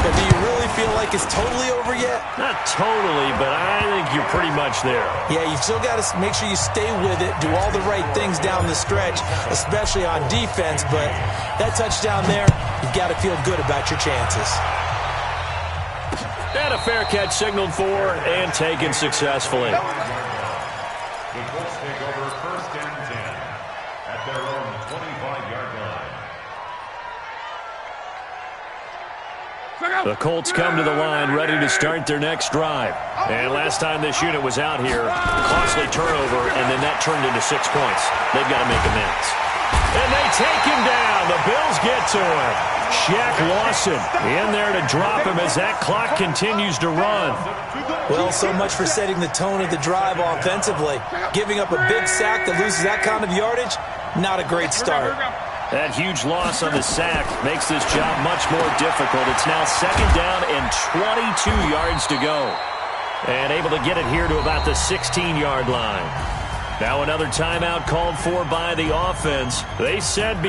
But do you really feel like it's totally over yet? Not totally, but I think you're pretty much there. Yeah, you've still got to make sure you stay with it, do all the right things down the stretch, especially on defense. But that touchdown there, you've got to feel good about your chances. And a fair catch signaled for and taken successfully. The Colts take over 1st and 10 at their own 25-yard line. The Colts come to the line ready to start their next drive. And last time this unit was out here, costly turnover, and then that turned into 6 points. They've got to make amends. And they take him down. The Bills get to him. Shaq Lawson in there to drop him as that clock continues to run. Well, so much for setting the tone of the drive offensively. Giving up a big sack that loses that kind of yardage, not a great start. That huge loss on the sack makes this job much more difficult. It's now 2nd down and 22 yards to go. And able to get it here to about the 16-yard line. Now another timeout called for by the offense. They said begin.